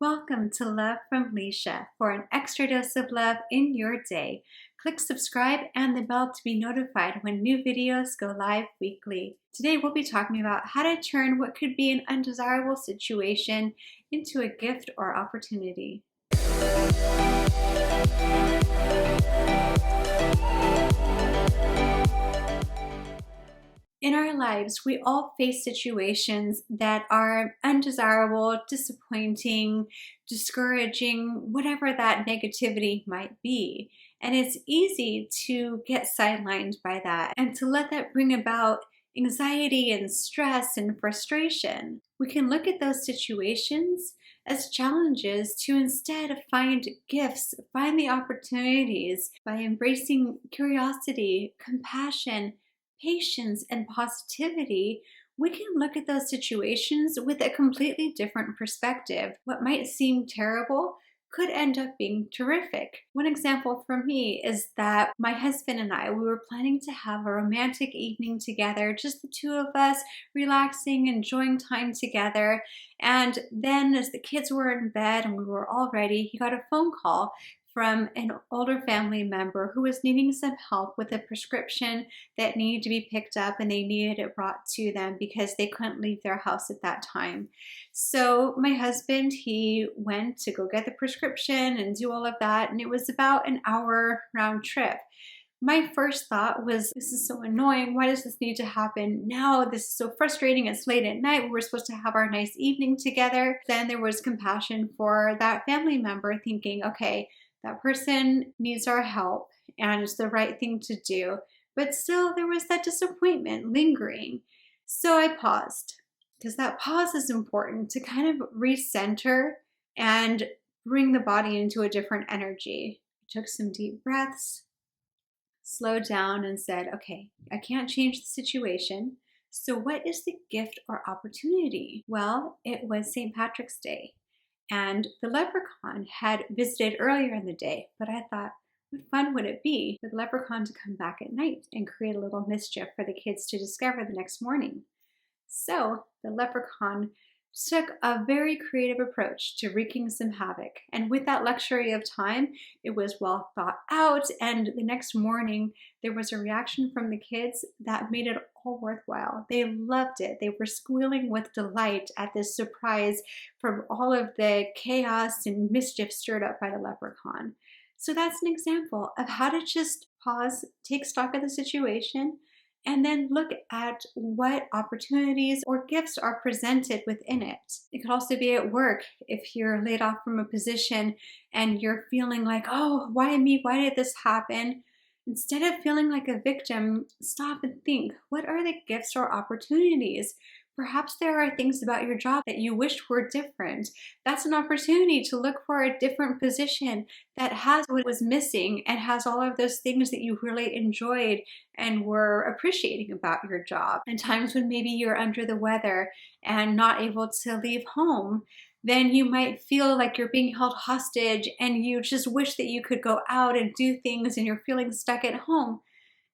Welcome to Love from Lisha. For an extra dose of love in your day, click subscribe and the bell to be notified when new videos go live weekly. Today we'll be talking about how to turn what could be an undesirable situation into a gift or opportunity. In our lives, we all face situations that are undesirable, disappointing, discouraging, whatever that negativity might be. And it's easy to get sidelined by that and to let that bring about anxiety and stress and frustration. We can look at those situations as challenges to instead find gifts, find the opportunities by embracing curiosity, compassion, patience, and positivity. We can look at those situations with a completely different perspective. What might seem terrible could end up being terrific. One example for me is that my husband and we were planning to have a romantic evening together, just the two of us, relaxing, enjoying time together. And then as the kids were in bed and we were all ready, he got a phone call from an older family member who was needing some help with a prescription that needed to be picked up, and they needed it brought to them because they couldn't leave their house at that time. So my husband, he went to go get the prescription and do all of that, and it was about an hour round trip. My first thought was, this is so annoying. Why does this need to happen now? This is so frustrating. It's late at night. We were supposed to have our nice evening together. Then there was compassion for that family member, thinking, okay, that person needs our help and it's the right thing to do. But still, there was that disappointment lingering. So I paused, because that pause is important to kind of recenter and bring the body into a different energy. I took some deep breaths, slowed down, and said, okay, I can't change the situation. So what is the gift or opportunity? Well, it was St. Patrick's Day. And the leprechaun had visited earlier in the day, but I thought, what fun would it be for the leprechaun to come back at night and create a little mischief for the kids to discover the next morning? So the leprechaun took a very creative approach to wreaking some havoc. And with that luxury of time, it was well thought out. And the next morning, there was a reaction from the kids that made it all worthwhile. They loved it. They were squealing with delight at this surprise from all of the chaos and mischief stirred up by the leprechaun. So that's an example of how to just pause, take stock of the situation, and then look at what opportunities or gifts are presented within it. It could also be at work. If you're laid off from a position and you're feeling like, oh, why me? Why did this happen? Instead of feeling like a victim, stop and think, what are the gifts or opportunities? Perhaps there are things about your job that you wished were different. That's an opportunity to look for a different position that has what was missing and has all of those things that you really enjoyed and were appreciating about your job. And times when maybe you're under the weather and not able to leave home, then you might feel like you're being held hostage and you just wish that you could go out and do things and you're feeling stuck at home.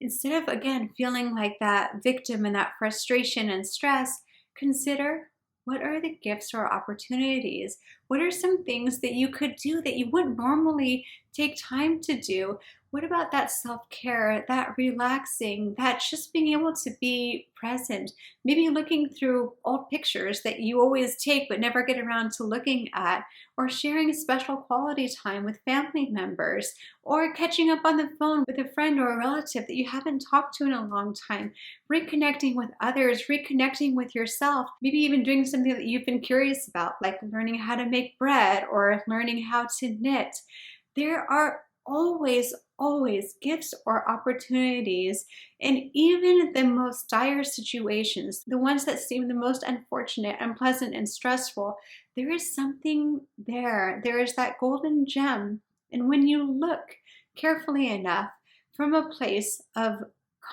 Instead of, again, feeling like that victim and that frustration and stress, consider, what are the gifts or opportunities? What are some things that you could do that you wouldn't normally take time to do? What about that self-care, that relaxing, that just being able to be present? Maybe looking through old pictures that you always take but never get around to looking at, or sharing a special quality time with family members, or catching up on the phone with a friend or a relative that you haven't talked to in a long time, reconnecting with others, reconnecting with yourself, maybe even doing something that you've been curious about, like learning how to make bread or learning how to knit. There are always gifts or opportunities, and even the most dire situations, the ones that seem the most unfortunate, unpleasant, and stressful, there is something there. There is that golden gem. And when you look carefully enough from a place of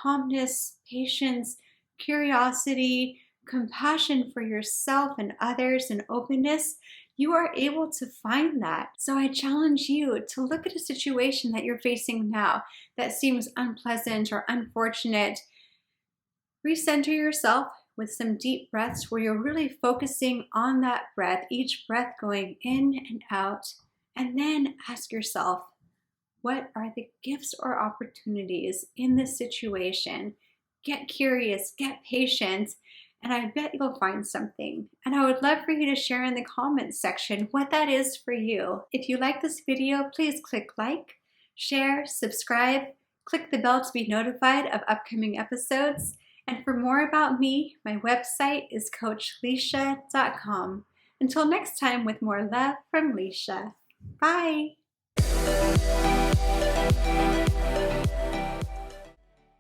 calmness, patience, curiosity, compassion for yourself and others, and openness, you are able to find that. So I challenge you to look at a situation that you're facing now that seems unpleasant or unfortunate. Recenter yourself with some deep breaths where you're really focusing on that breath, each breath going in and out. And then ask yourself, what are the gifts or opportunities in this situation? Get curious, get patient, and I bet you'll find something. And I would love for you to share in the comments section what that is for you. If you like this video, please click like, share, subscribe, click the bell to be notified of upcoming episodes. And for more about me, my website is coachlisha.com. Until next time, with more love from Lisha. Bye.